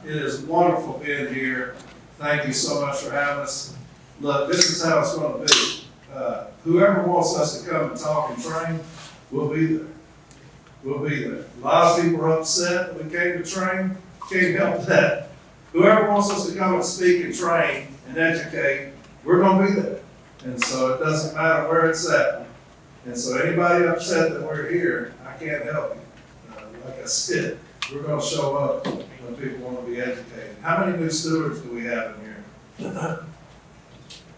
It is wonderful being here. Thank you so much for having us. Look, this is how it's going to be. Whoever wants us to come and talk and train, we'll be there. We'll be there. A lot of people are upset that we came to train. Can't help that. Whoever wants us to come and speak and train and educate, we're going to be there. And so it doesn't matter where it's at. And so anybody upset that we're here, I can't help you. Like I said, we're going to show up when people want to be educated. How many new stewards do we have in here?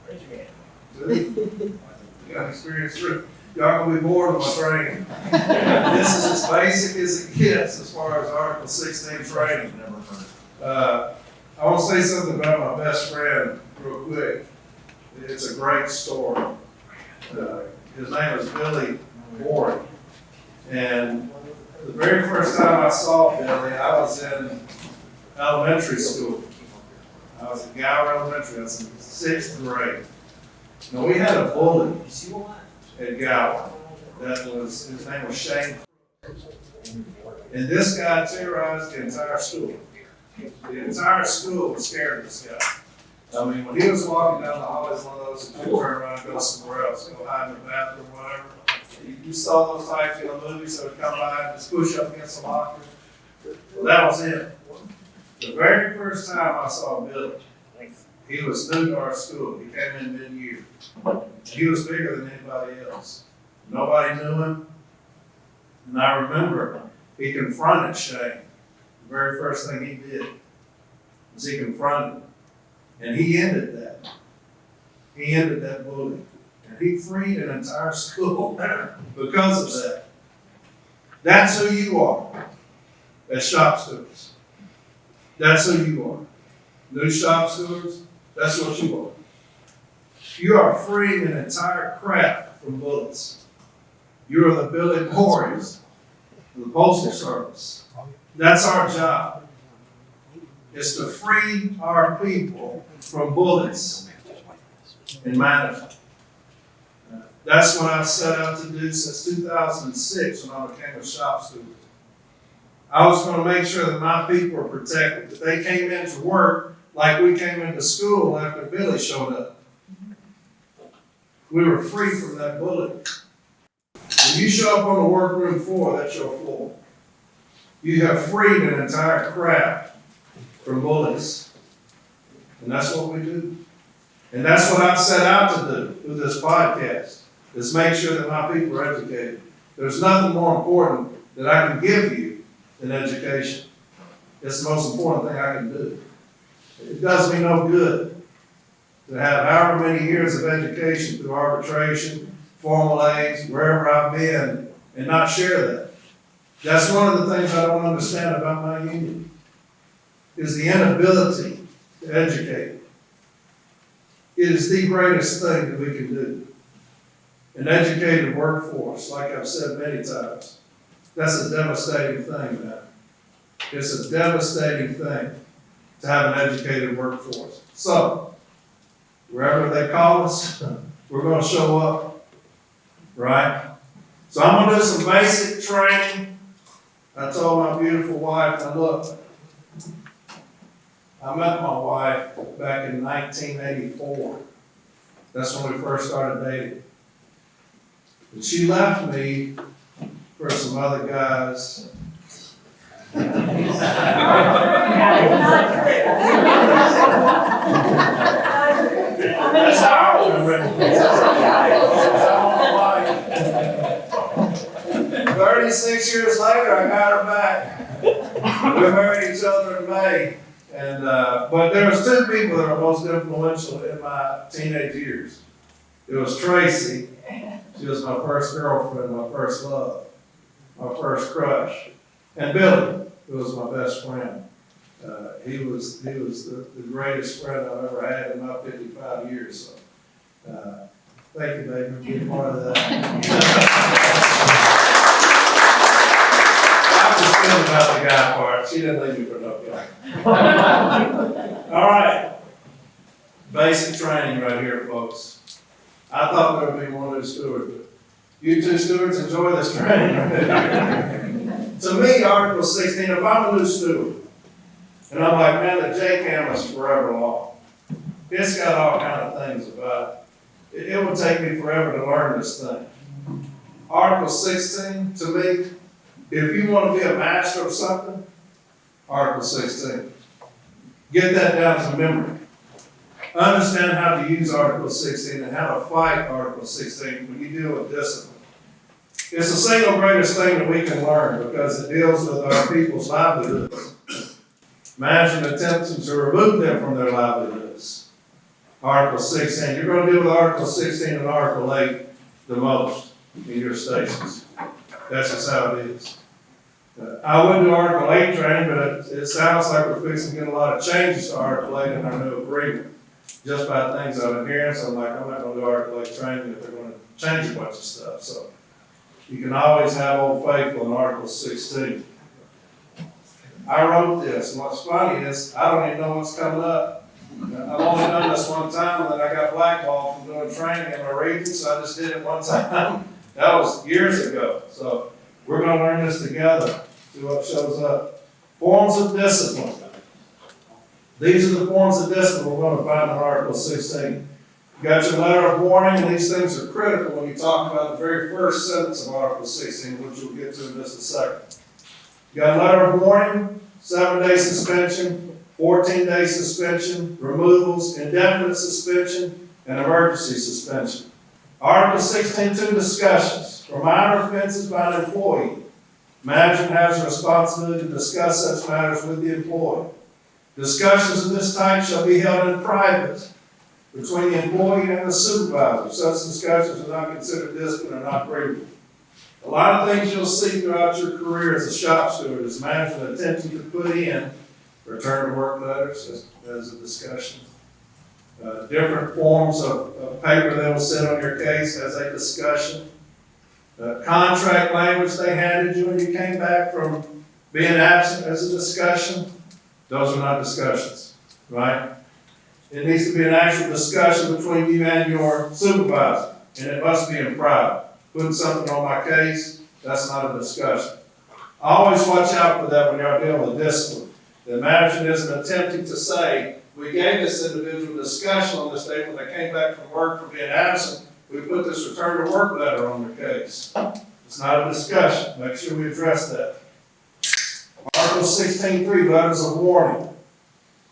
Raise your hand. Two? You got experience through. Y'all gonna be bored with my training. This is as basic as it gets as far as Article 16 training. I want to say something about my best friend real quick. It's a great story. His name is Billy Ward. And the very first time I saw Billy, I was in elementary school. I was in Gower Elementary. I was in 6th grade. Now, we had a bully at Gower. His name was Shane. And this guy terrorized the entire school. The entire school was scared of this guy. I mean, when he was walking down the hall, one of those that you turn around and go somewhere else, go hide in the bathroom, whatever. You saw those types in the movies that would come by and just push up against the locker. Well, that was him. The very first time I saw Billy, he was new to our school. He came in mid-year. He was bigger than anybody else. Nobody knew him. And I remember he confronted Shane. The very first thing he did was he confronted him. And he ended that. He ended that bullying. And he freed an entire school because of that. That's who you are as shop stewards. That's who you are. New shop stewards, that's what you are. You are freeing an entire craft from bullets. You are the Billy Warriors of the Postal Service. That's our job. Is to free our people from bullets in management. That's what I've set out to do since 2006 when I became a shop steward. I was going to make sure that my people were protected, that they came into work like we came into school after Billy showed up. We were free from that bullet. When you show up on the workroom floor, that's your floor. You have freed an entire craft from bullets. And that's what we do. And that's what I've set out to do with this podcast, is make sure that my people are educated. There's nothing more important that I can give you than education. It's the most important thing I can do. It does me no good to have however many years of education through arbitration, formal aids, wherever I've been, and not share that. That's one of the things I don't understand about my union, is the inability to educate. It is the greatest thing that we can do. An educated workforce, like I've said many times, that's a devastating thing, man. It's a devastating thing to have an educated workforce. So, wherever they call us, we're going to show up, right? So I'm going to do some basic training. I told my beautiful wife, now look, I met my wife back in 1984. That's when we first started dating. And she left me for some other guys. That's how I remember. 36 years later, I got her back. We married each other in May. And but there was two people that were most influential in my teenage years. It was Tracy. She was my first girlfriend, my first love, my first crush. And Billy, who was my best friend. He was the greatest friend I've ever had in my 55 years. So thank you, baby, for being part of that. I'm just kidding about the guy part. She didn't leave me for no guy. All right. Basic training right here, folks. I thought there would be one new steward, but you two stewards enjoy this training. To me, Article 16, if I'm a new steward, And I'm like, man, the JCAM is forever long. It's got all kind of things about it. It would take me forever to learn this thing. Article 16, to me, if you want to be a master of something, Article 16. Get that down to memory. Understand how to use Article 16 and how to fight Article 16 when you deal with discipline. It's the single greatest thing that we can learn because it deals with our people's livelihoods. Management attempting to remove them from their livelihoods. Article 16. You're going to deal with Article 16 and Article 8 the most in your stations. That's just how it is. I wouldn't do Article 8 training, but it sounds like we're fixing to get a lot of changes to Article 8 in our new agreement. Just by things I've been hearing, so I'm like, I'm not going to do Article 8 training if they're going to change a bunch of stuff. So you can always have Old Faithful in Article 16. I wrote this, and what's funny is I don't even know what's coming up. I've only done this one time, and then I got blackballed from doing training in my region, so I just did it one time. That was years ago. So we're going to learn this together, see what shows up. Forms of discipline. These are the forms of discipline we're going to find in Article 16. You got your letter of warning, and these things are critical when you talk about the very first sentence of Article 16, which we'll get to in just a second. You got a letter of warning, 7-day suspension, 14-day suspension, removals, indefinite suspension, and emergency suspension. Article 16.2 discussions. For minor offenses by an employee, management has a responsibility to discuss such matters with the employee. Discussions of this type shall be held in private between the employee and the supervisor. Such discussions are not considered discipline and not grievable. A lot of things you'll see throughout your career as a shop steward is management attempting to put in return to work letters as a discussion. Different forms of paper that will sit on your case as a discussion. Contract language they handed you when you came back from being absent as a discussion. Those are not discussions, right? It needs to be an actual discussion between you and your supervisor, and it must be in private. Putting something on my case, that's not a discussion. Always watch out for that when you're dealing with discipline. The management isn't attempting to say, we gave this individual discussion on this day when they came back from work for being absent. We put this return to work letter on their case. It's not a discussion. Make sure we address that. Article 16.3, letters of warning.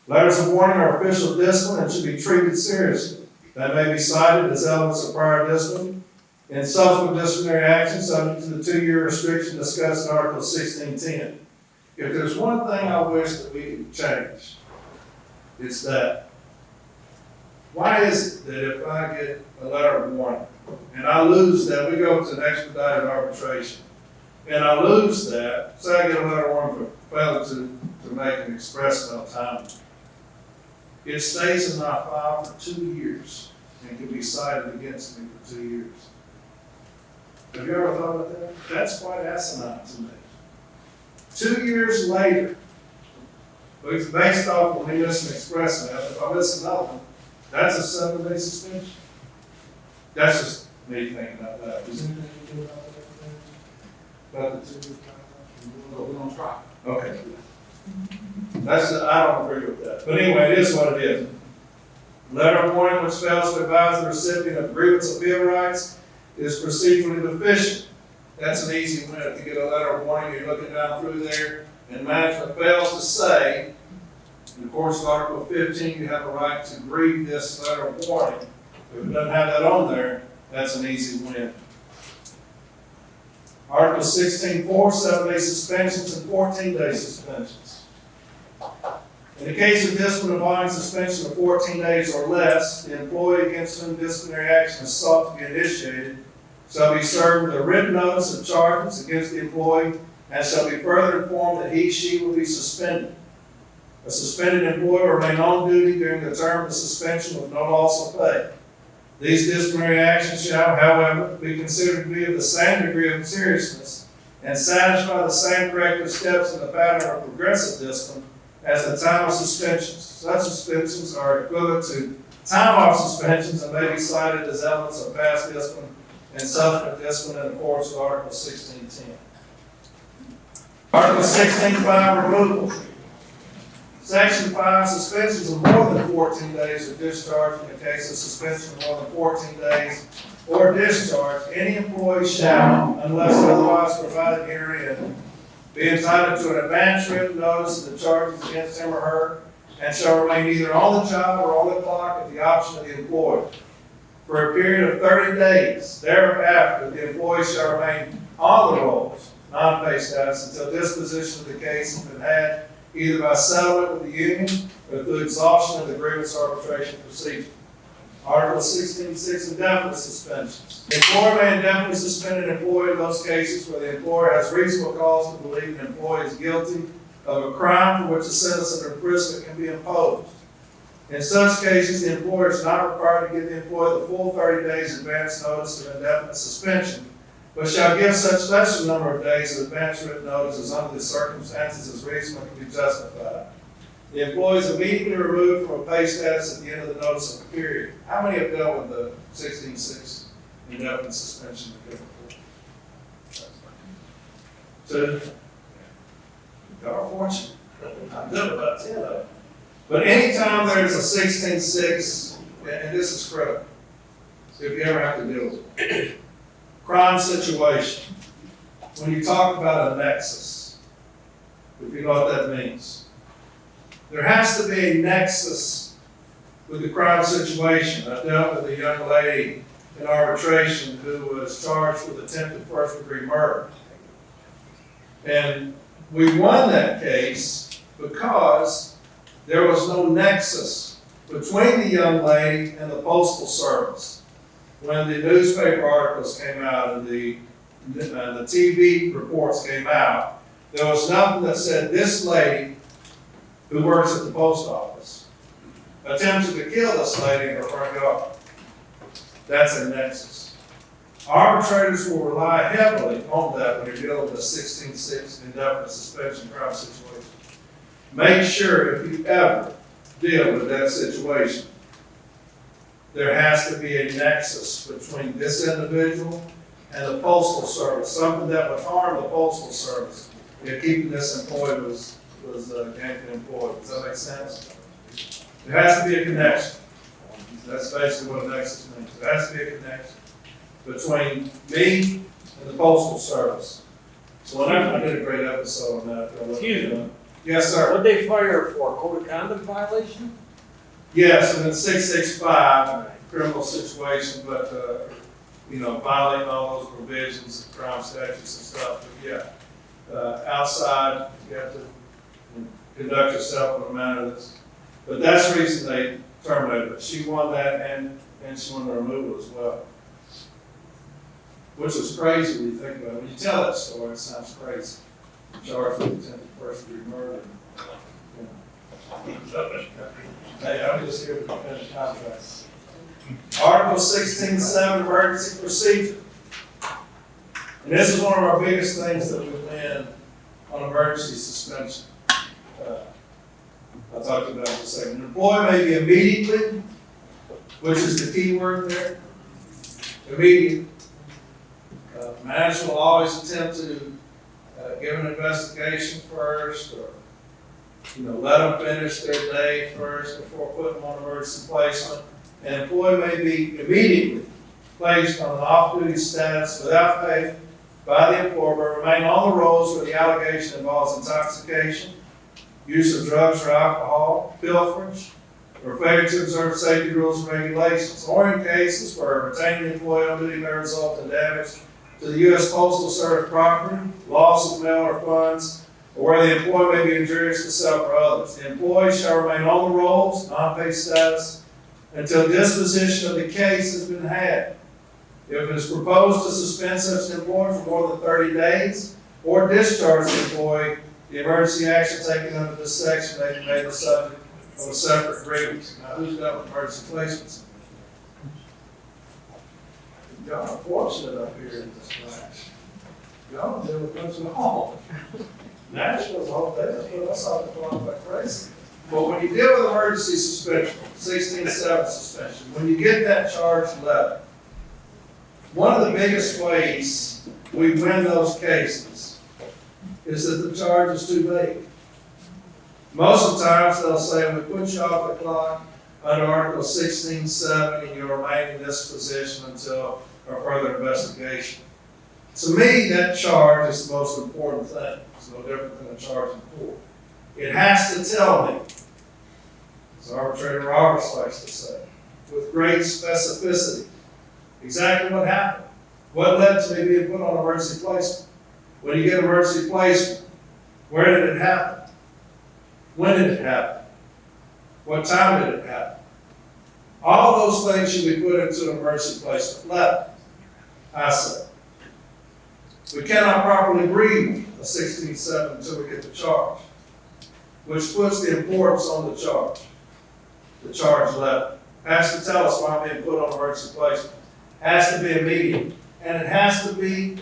Letters of warning are official discipline and should be treated seriously. They may be cited as elements of prior discipline and subsequent disciplinary action subject to the 2-year restriction discussed in Article 16.10. If there's one thing I wish that we could change, it's that. Why is it that if I get a letter of warning and I lose that, we go to an expedited arbitration, and I lose that, say I get a letter of warning for failure to make an express on time, it stays in my file for 2 years and can be cited against me for 2 years. Have you ever thought about that? That's quite asinine to me. 2 years later, it's based off when we miss an express mail. If I miss another one, that's a 7-day suspension. That's just me thinking about that. Is there anything you do about the 2 year time? We're gonna try. Okay. I don't agree with that. But anyway, it is what it is. Letter of warning which fails to advise the recipient of grievance appeal rights is procedurally deficient. That's an easy win. If you get a letter of warning, you're looking down through there, and management fails to say, in the course of Article 15, you have a right to grieve this letter of warning. If it doesn't have that on there, that's an easy win. Article 16.4, 7-day suspensions and 14-day suspensions. In the case of discipline involving suspension of 14 days or less, the employee against whom disciplinary action is sought to be initiated shall be served with a written notice of charges against the employee and shall be further informed that he/she will be suspended. A suspended employee will remain on duty during the term of the suspension with no loss of pay. These disciplinary actions shall, however, be considered to be of the same degree of seriousness and satisfy the same corrective steps in the pattern of progressive discipline as the time of suspensions. Such suspensions are equivalent to time-off suspensions and may be cited as elements of past discipline and subsequent discipline in accordance with Article 16.10. Article 16.5, removal. Section 5, suspensions of more than 14 days or discharge in the case of suspension of more than 14 days or discharge, any employee shall, unless otherwise provided herein, be entitled to an advance written notice of the charges against him or her, and shall remain either on the job or on the clock at the option of the employer for a period of 30 days. Thereafter, the employee shall remain on the rolls, non-pay status, until disposition of the case has been had either by settlement with the union or through exhaustion of the grievance arbitration procedure. Article 16.6, indefinite suspensions. The employer may indefinitely suspend an employee in those cases where the employer has reasonable cause to believe an employee is guilty of a crime for which a sentence of imprisonment can be imposed. In such cases, the employer is not required to give the employee the full 30 days advance notice of indefinite suspension, but shall give such lesser number of days of advance written notice as under the circumstances as reasonably can be justified. The employee is immediately removed from a pay status at the end of the notice of the period. How many have dealt with the 16.6 indefinite suspension? Two. Y'all are fortunate. I'm good about 10 of them. But anytime there's a 16.6, and this is critical, so if you ever have to deal with it, crime situation, when you talk about a nexus, if you know what that means, there has to be a nexus with the crime situation. I dealt with a young lady in arbitration who was charged with attempted first-degree murder. And we won that case because there was no nexus between the young lady and the Postal Service. When the newspaper articles came out and the TV reports came out, there was nothing that said this lady who works at the post office attempted to kill this lady in her front yard. That's a nexus. Arbitrators will rely heavily on that when you're dealing with a 16.6 indefinite suspension crime situation. Make sure if you ever deal with that situation, there has to be a nexus between this individual and the Postal Service, something that would harm the Postal Service if keeping this employee was gainfully employed. Does that make sense? There has to be a connection. That's basically what a nexus means. There has to be a connection between me and the Postal Service. So I did a great episode on that. Excuse me. Yes, sir. What they fire for, code of conduct violation? Yes, and then 665, criminal situation, but, violating all those provisions, crime statutes and stuff, but yeah. Outside, you have to conduct yourself in a manner that's the reason they terminated her. She won that and she won the removal as well. Which was crazy when you think about it. When you tell that story, it sounds crazy. Charged with attempted first-degree murder. Hey, I'm just here to defend the contract. Article 16.7, emergency procedure. And this is one of our biggest things that we win on emergency suspension. I'll talk about it in a second. An employee may be immediately, which is the key word there, immediate. Management will always attempt to give an investigation first, or let them finish their day first before putting them on emergency placement. An employee may be immediately placed on an off-duty status without pay by the employer, but remain on the rolls where the allegation involves intoxication, use of drugs or alcohol, pilferage, or failure to observe safety rules and regulations, or in cases where retaining the employee on duty may result in damage to the U.S. Postal Service property, loss of mail or funds, or where the employee may be injurious to self or others. The employee shall remain on the rolls, non-paid status, until disposition of the case has been had. If it is proposed to suspend such an employee for more than 30 days or discharge the employee, the emergency action taken under this section may be made the subject of a separate grievance. Now, who's got emergency placements? Y'all are fortunate up here in this class. Y'all deal with bunch of home. Nashville's all day, that's all the clock like crazy. But when you deal with emergency suspension, 16.7 suspension, when you get that charge letter, one of the biggest ways we win those cases is that the charge is too vague. Most of the times, they'll say, we put you off the clock under Article 16.7, and you'll remain in this position until a further investigation. To me, that charge is the most important thing. It's no different than a charge in court. It has to tell me, as Arbitrator Roberts likes to say, with great specificity, exactly what happened. What led to me being put on emergency placement? When you get emergency placement, where did it happen? When did it happen? What time did it happen? All those things should be put into an emergency placement letter, I say. We cannot properly read a 16.7 until we get the charge, which puts the importance on the charge letter. Has to tell us why I'm being put on emergency placement. Has to be immediate. And it has to be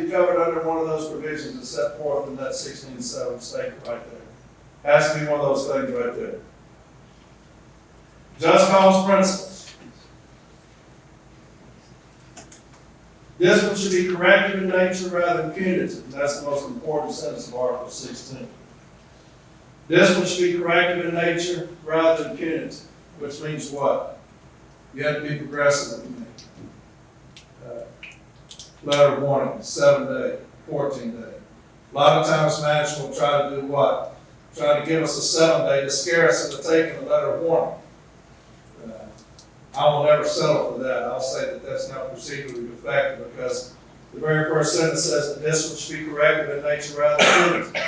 covered under one of those provisions that's set forth in that 16.7 statement right there. Has to be one of those things right there. Just cause principles. This one should be corrective in nature rather than punitive. That's the most important sentence of Article 16. This one should be corrective in nature rather than punitive, which means what? You have to be progressive with me. Letter of warning, 7 day, 14 day. A lot of times management will try to do what? Try to give us a 7 day to scare us into taking a letter of warning. I will never settle for that. I'll say that that's not procedurally effective because the very first sentence says that this one should be corrective in nature rather than punitive.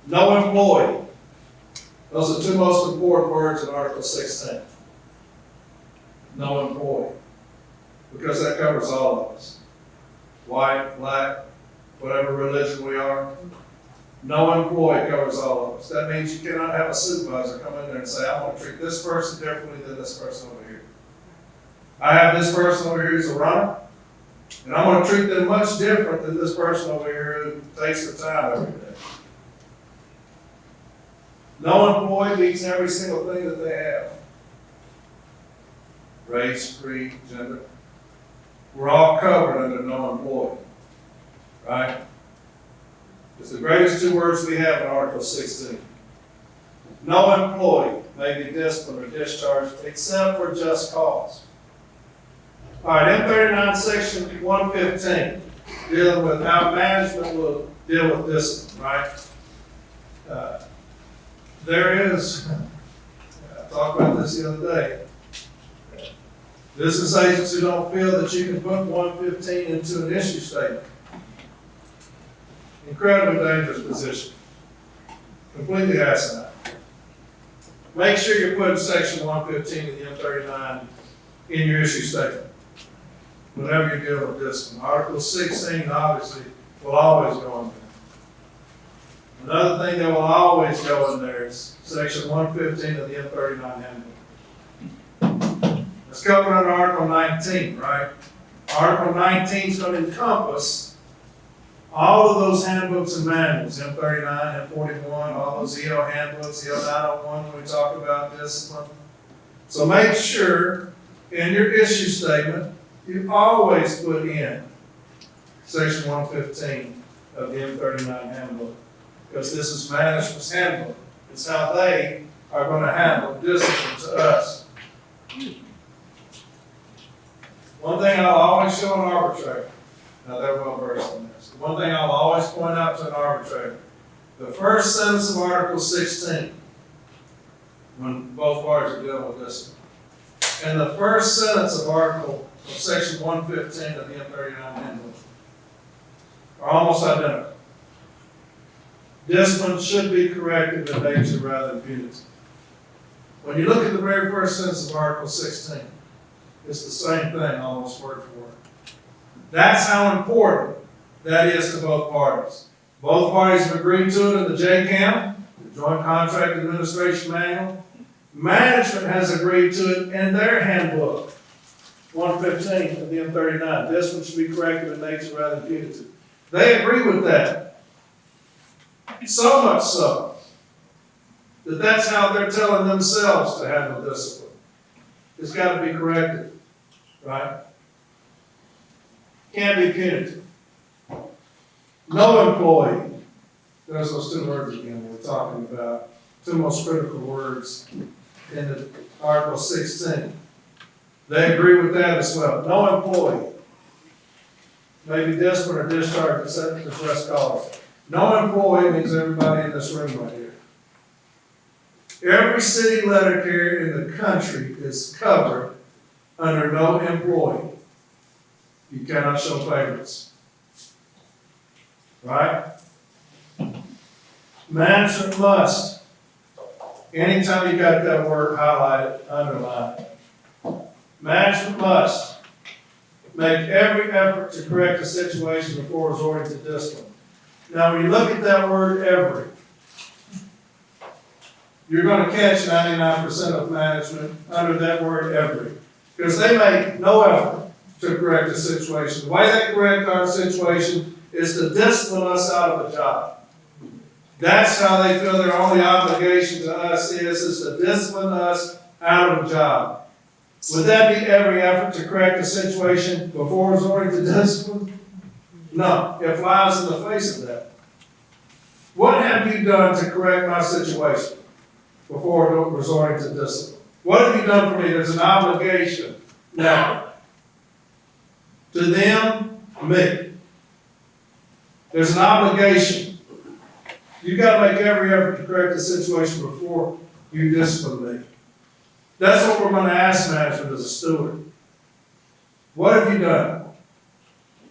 No employee. Those are the two most important words in Article 16. No employee. Because that covers all of us. White, black, whatever religion we are. No employee covers all of us. That means you cannot have a supervisor come in there and say, I want to treat this person differently than this person over here. I have this person over here who's a runner, and I'm going to treat them much different than this person over here who takes the time every day. No employee meets every single thing that they have. Race, creed, gender. We're all covered under no employee, right? It's the greatest two words we have in Article 16. No employee may be disciplined or discharged except for just cause. All right, M39 Section 115, dealing with how management will deal with discipline, right? There is, I talked about this the other day, business agents who don't feel that you can put 115 into an issue statement. Incredibly dangerous position. Completely asinine. Make sure you're putting Section 115 of the M39 in your issue statement whenever you're dealing with discipline. Article 16 obviously will always go in there. Another thing that will always go in there is Section 115 of the M39 handbook. It's covered under Article 19, right? Article 19 is going to encompass all of those handbooks and manuals, M39, M41, all those EO handbooks, EO 901 when we talk about discipline. So make sure in your issue statement, you always put in Section 115 of the M39 handbook, because this is management's handbook. It's how they are going to handle discipline to us. One thing I'll always show an arbitrator, now they're well versed in this, one thing I'll always point out to an arbitrator, the first sentence of Article 16, when both parties are dealing with discipline, and the first sentence of Section 115 of the M39 handbook are almost identical. Discipline should be corrective in nature rather than punitive. When you look at the very first sentence of Article 16, it's the same thing, almost word for word. That's how important that is to both parties. Both parties have agreed to it in the JCAM, the Joint Contract Administration Manual. Management has agreed to it in their handbook, 115 of the M39. This one should be corrective in nature rather than punitive. They agree with that. So much so that that's how they're telling themselves to handle discipline. It's got to be corrected, right? Can't be punitive. No employee, there's those two words again we're talking about. two most critical words in the Article 16. They agree with that as well. No employee may be disciplined or discharged except for just cause. No employee means everybody in this room right here. Every city letter carrier in the country is covered under no employee. You cannot show favorites. Right? Management must, anytime you got that word highlighted, underlined, management must make every effort to correct the situation before resorting to discipline. Now, when you look at that word every, you're going to catch 99% of management under that word every. Because they make no effort to correct the situation. The way they correct our situation is to discipline us out of a job. That's how they feel their only obligation to us is to discipline us out of a job. Would that be every effort to correct the situation before resorting to discipline? No, it flies in the face of that. What have you done to correct my situation before resorting to discipline? What have you done for me? There's an obligation now to them, me. There's an obligation. You got to make every effort to correct the situation before you discipline me. That's what we're going to ask management as a steward. What have you done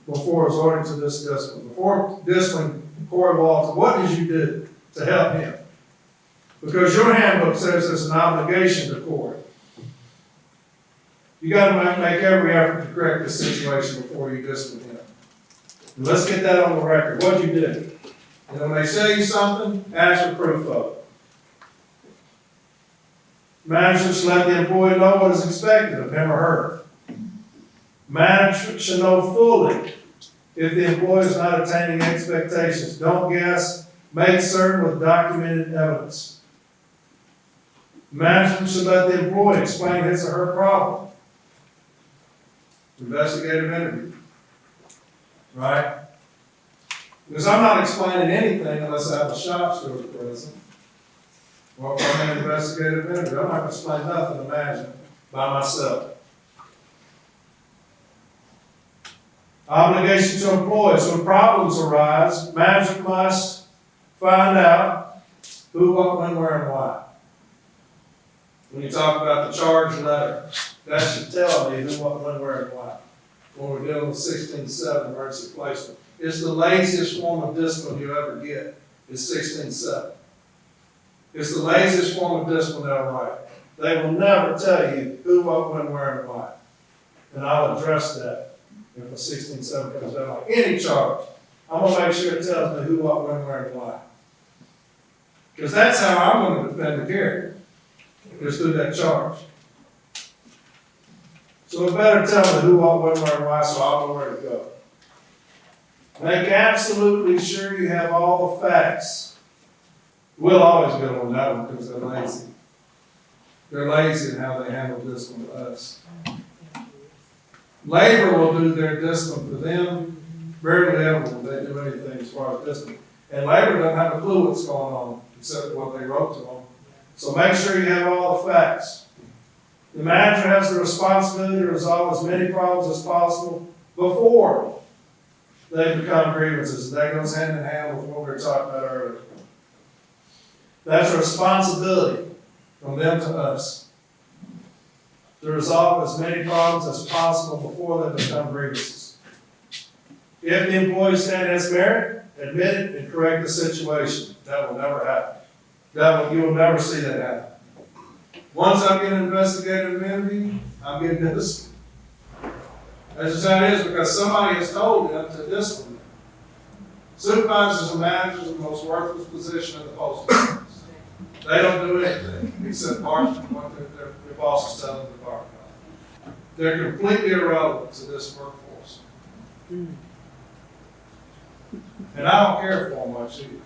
before resorting to this discipline? Before disciplining Corey Walton, what did you do to help him? Because your handbook says there's an obligation to Corey. You got to make every effort to correct the situation before you discipline him. And let's get that on the record. What'd you do? And when they say you something, ask for proof of it. Management should let the employee know what is expected of him or her. Management should know fully if the employee is not attaining expectations. Don't guess. Make certain with documented evidence. Management should let the employee explain his or her problem. Investigative interview. Right? Because I'm not explaining anything unless I have a shop steward present. Or if I'm in an investigative interview, I'm not going to explain nothing to management by myself. Obligation to employees. When problems arise, management must find out who, what, when, where, and why. When you talk about the charge letter, that should tell me who, what, when, where, and why. When we're dealing with 16.7 emergency placement. It's the laziest form of discipline you'll ever get, is 16.7. It's the laziest form of discipline they'll write. They will never tell you who, what, when, where, and why. And I'll address that if a 16.7 comes down on any charge. I'm going to make sure it tells me who, what, when, where, and why. Because that's how I'm going to defend the carrier, is through that charge. So it better tell me who, what, when, where, and why, so I'll know where to go. Make absolutely sure you have all the facts. We'll always go on that one because they're lazy. They're lazy in how they handle discipline with us. Labor will do their discipline for them. Rarely ever will they do anything as far as discipline. And labor doesn't have a clue what's going on except what they wrote to them. So make sure you have all the facts. The manager has the responsibility to resolve as many problems as possible before they become grievances. That goes hand in hand with what we were talking about earlier. That's a responsibility from them to us to resolve as many problems as possible before they become grievances. If the employee stand as merit, admit it and correct the situation. That will never happen. You will never see that happen. Once I'm getting investigative interview, I'm getting disciplined. That's just how it is because somebody has told them to discipline them. Supervisors and managers are the most worthless position in the postal service. They don't do anything except march what their boss is telling them to bark on. They're completely irrelevant to this workforce. And I don't care for them much either.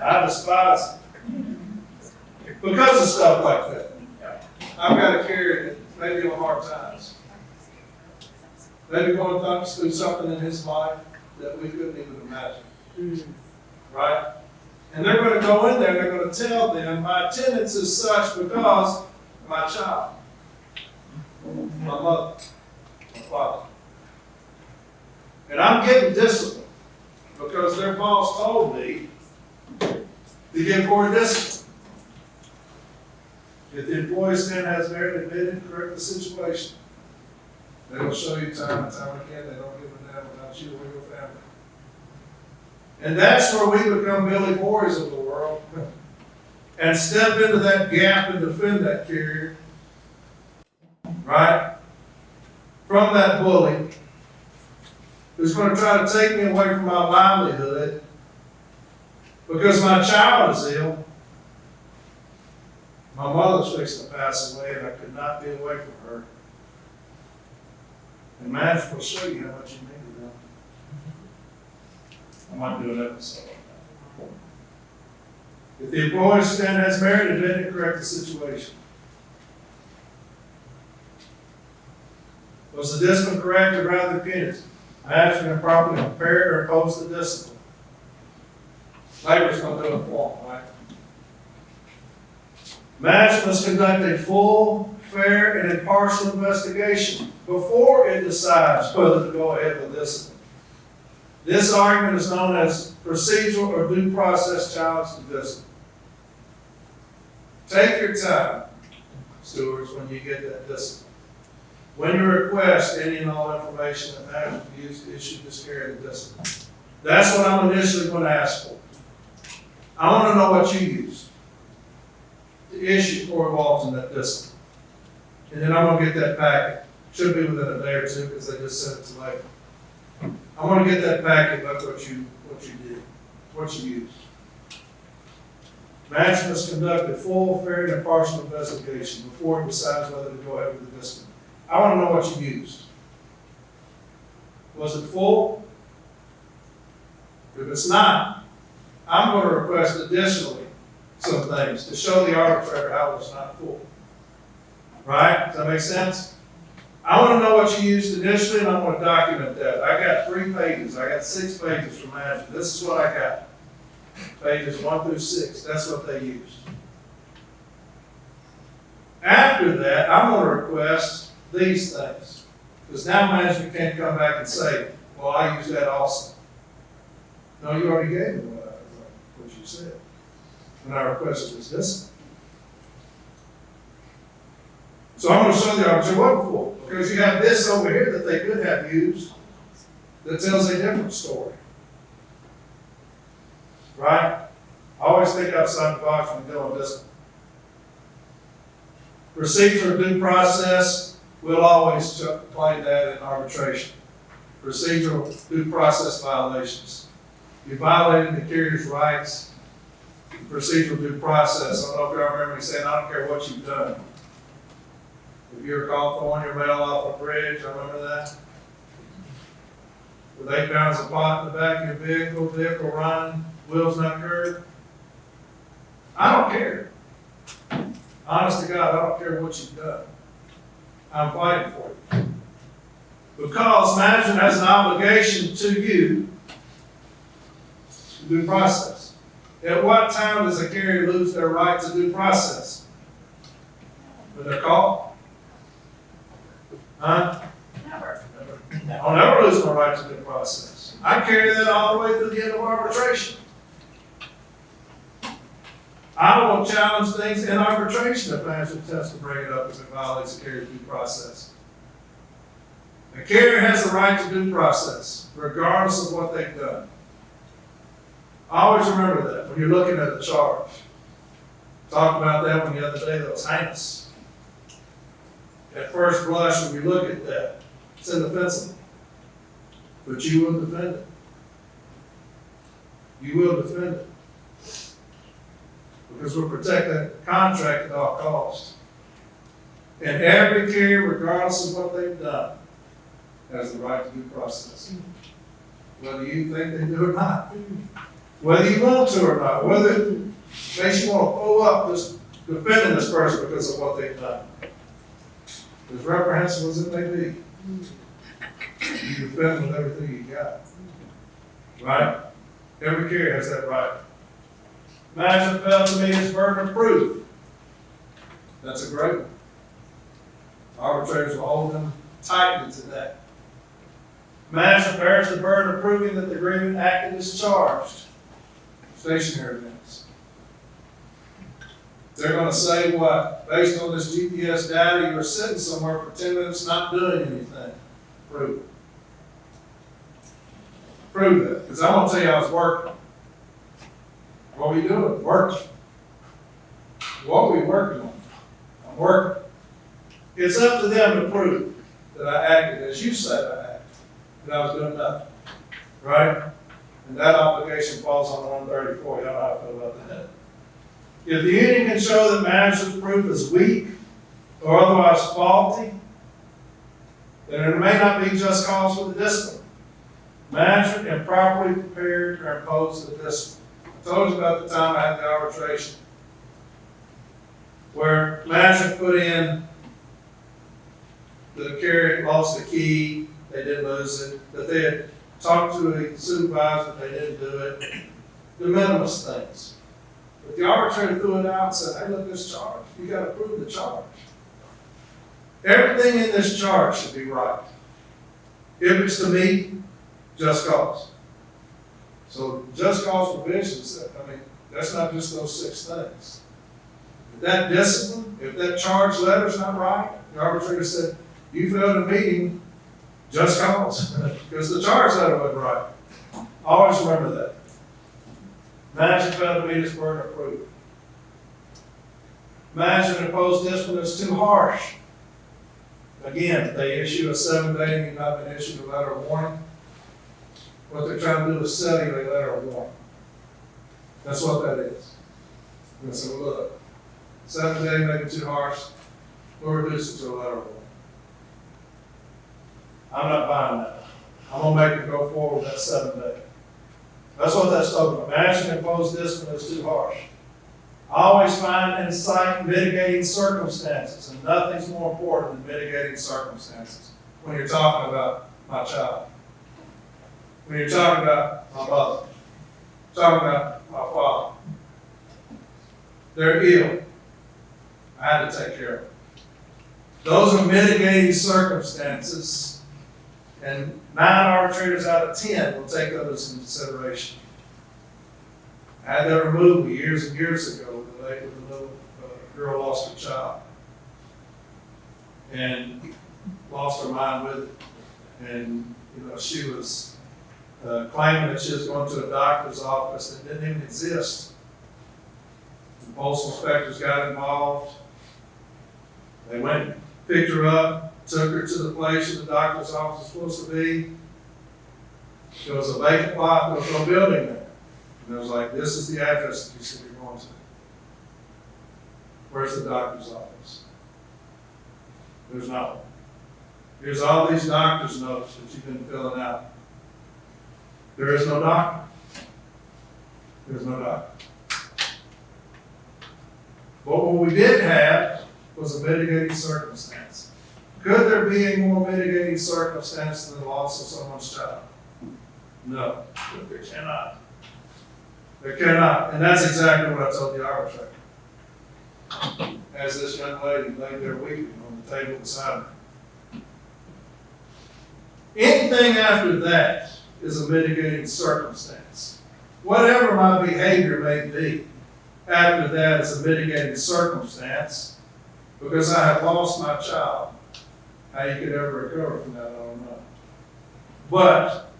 I despise them. Because of stuff like that. I've got to carry it, maybe on hard times. Maybe going through something in his life that we couldn't even imagine. Right? And they're going to go in there and they're going to tell them, my attendance is such because my child, my mother, my father. And I'm getting disciplined because their boss told me to give court discipline. If the employee stand has merit, admit and correct the situation. They will show you time and time again, they don't give a damn about you or your family. And that's where we become Billy Boys of the world and step into that gap and defend that carrier, right? From that bully who's going to try to take me away from my livelihood because my child is ill. My mother's fixing to pass away and I could not be away from her. And marriage will show you how much you need them. I might do an episode on that. If the employee stand has merit, admit and correct the situation. Was the discipline correct or rather punitive? Management improperly prepared or imposed the discipline. Labor's going to do it for them, right? Management must conduct a full, fair, and impartial investigation before it decides whether to go ahead with discipline. This argument is known as procedural or due process challenge to discipline. Take your time, stewards, when you get that discipline. When you request any and all information that management used to issue this carrier of discipline. That's what I'm initially going to ask for. I want to know what you used to issue for Walton that discipline. And then I'm going to get that packet. Should be within a day or two because they just sent it to labor. I want to get that packet, look what you did, what you used. Management must conduct a full, fair, and impartial investigation before it decides whether to go ahead with the discipline. I want to know what you used. Was it full? If it's not, I'm going to request additionally some things to show the arbitrator how it was not full. Right? Does that make sense? I want to know what you used initially, and I want to document that. I got 3 pages. I got 6 pages from management. This is what I got. Pages 1 through 6. That's what they used. After that, I'm going to request these things. Because now management can't come back and say, well, I used that also. No, you already gave me what you said when I requested this discipline. So I'm going to show the arbitrator what for, because you have this over here that they could have used that tells a different story. Right? I always think outside the box when you deal with this. Procedure due process, we'll always play that in arbitration. Procedural due process violations. You violated the carrier's rights. Procedural due process. I don't know if y'all remember me saying, I don't care what you've done. If you're caught throwing your mail off a bridge, I remember that. With 8 pounds of pot in the back of your vehicle running, wheels not curved. I don't care. Honest to God, I don't care what you've done. I'm fighting for you. Because management has an obligation to you to due process. At what time does a carrier lose their right to due process? When they're caught? Huh? Never. I'll never lose my right to due process. I carry that all the way to the end of arbitration. I will challenge things in arbitration if management attempts to bring it up if it violates the carrier's due process. A carrier has the right to due process, regardless of what they've done. Always remember that when you're looking at a charge. Talked about that one the other day, that was heinous. At first blush, when you look at that, it's indefensible. But you will defend it. You will defend it. Because we'll protect that contract at all costs. And every carrier, regardless of what they've done, has the right to due process. Whether you think they do or not. Whether you want to or not. Whether it makes you want to pull up just defending this person because of what they've done. As reprehensible as it may be, you defend with everything you got. right? Every carrier has that right. Management felt to me it's burden of proof. That's a great one. Arbitrators will hold them tightly to that. Management bears the burden of proving that the agreement acted as charged. Stationary events. They're going to say what? Based on this GPS data, you were sitting somewhere for 10 minutes not doing anything. Prove it. Prove that. Because I'm going to tell you I was working. What are we doing? Working. What are we working on? I'm working. It's up to them to prove that I acted as you said I acted. That I was doing nothing. Right? And that obligation falls on 134. Y'all know how I feel about that. If the union can show that management's proof is weak or otherwise faulty, then there may not be just cause for the discipline. Management improperly prepared or imposed the discipline. I told you about the time I had the arbitration where management put in the carrier lost the key, they didn't lose it, but they had talked to a supervisor, they didn't do it. The minimus things. But the arbitrator threw it out and said, hey, look, this charge. You got to prove the charge. Everything in this charge should be right. If it's to meet just cause. So just cause provisions, I mean, that's not just those 6 things. If that discipline, if that charge letter's not right, the arbitrator said, you failed a meeting, just cause, because the charge letter wasn't right. Always remember that. Management failed to meet its burden of proof. Management imposed discipline that's too harsh. Again, they issue a 7-day and you've not been issued a letter of warning. What they're trying to do is sell you a letter of warning. That's what that is. And they say, well, look, 7-day may be too harsh. We'll reduce it to a letter of warning. I'm not buying that. I'm going to make it go forward with that 7-day. That's what that's talking about. Management imposed discipline is too harsh. Always find and cite mitigating circumstances, and nothing's more important than mitigating circumstances when you're talking about my child. When you're talking about my mother, talking about my father. They're ill. I had to take care of them. Those are mitigating circumstances, and 9 arbitrators out of 10 will take those into consideration. I had that removed years and years ago with a little girl lost her child and lost her mind with it. And, she was claiming that she was going to a doctor's office that didn't even exist. The postal inspectors got involved. They went and picked her up, took her to the place where the doctor's office was supposed to be. There was a vacant lot, there was no building there. And it was like, this is the address that you said you're going to. Where's the doctor's office? There's not one. Here's all these doctor's notes that you've been filling out. There is no doctor. There's no doctor. But what we did have was a mitigating circumstance. Could there be a more mitigating circumstance than the loss of someone's child? No, there cannot. There cannot. And that's exactly what I told the arbitrator. As this young lady laid there weeping on the table beside her. Anything after that is a mitigating circumstance. Whatever my behavior may be, after that is a mitigating circumstance, because I have lost my child. How you could ever recover from that, I don't know. But,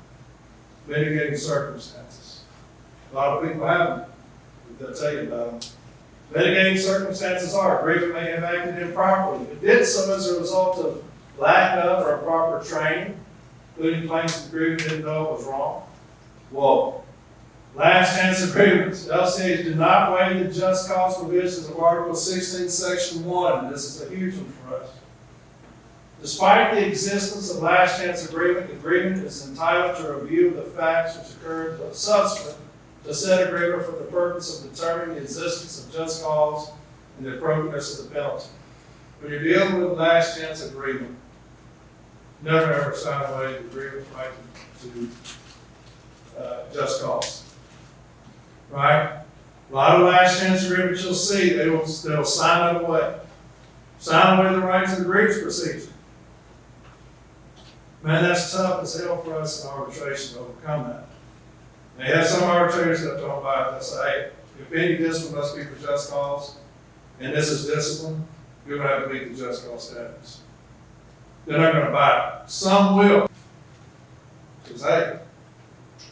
mitigating circumstances. A lot of people have them. They'll tell you about them. Mitigating circumstances are, agreement may have acted improperly. It did so as a result of lack of or improper training, including claims the agreement didn't know it was wrong. Whoa. Last chance agreements. LCAs do not waive the just cause provisions of Article 16, Section 1. This is a huge one for us. Despite the existence of last chance agreement, the agreement is entitled to a review of the facts which occurred subsequent to said agreement for the purpose of determining the existence of just cause and the appropriateness of the penalty. When you're dealing with a last chance agreement, never ever sign away the agreement to just cause. Right? A lot of last chance agreements you'll see, they'll sign it away. Sign away the right to the grievance procedure. Man, that's tough as hell for us in arbitration to overcome that. They have some arbitrators that don't buy it, that say, hey, if any discipline must be for just cause, and this is discipline, you're gonna have to meet the just cause standards. They're not gonna buy it. Some will. Because, hey,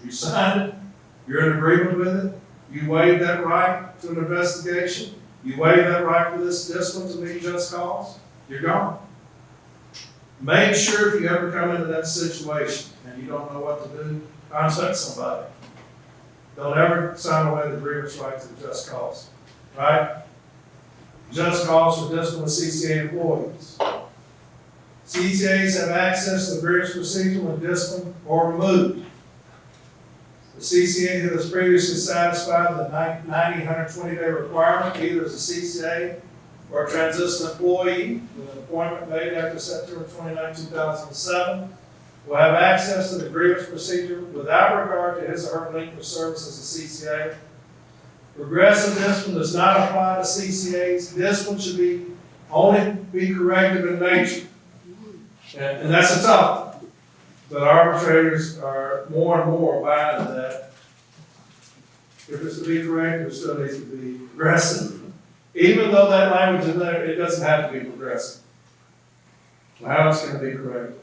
you signed it, you're in agreement with it, you waive that right to an investigation, you waive that right for this discipline to meet just cause, you're gone. Make sure if you ever come into that situation and you don't know what to do, contact somebody. Don't ever sign away the grievance right to the just cause, right? Just cause for discipline of CCA employees. CCAs have access to the grievance procedure when disciplined or removed. The CCA that has previously satisfied the 120-day requirement, either as a CCA or a transition employee with an appointment made after September 29, 2007, will have access to the grievance procedure without regard to his or her length of service as a CCA. Progressive discipline does not apply to CCAs. Discipline should only be corrective in nature. And that's a tough one. But arbitrators are more and more buying into that. If it's to be corrective, it still needs to be progressive. Even though that language is there, it doesn't have to be progressive. How it's going to be corrective.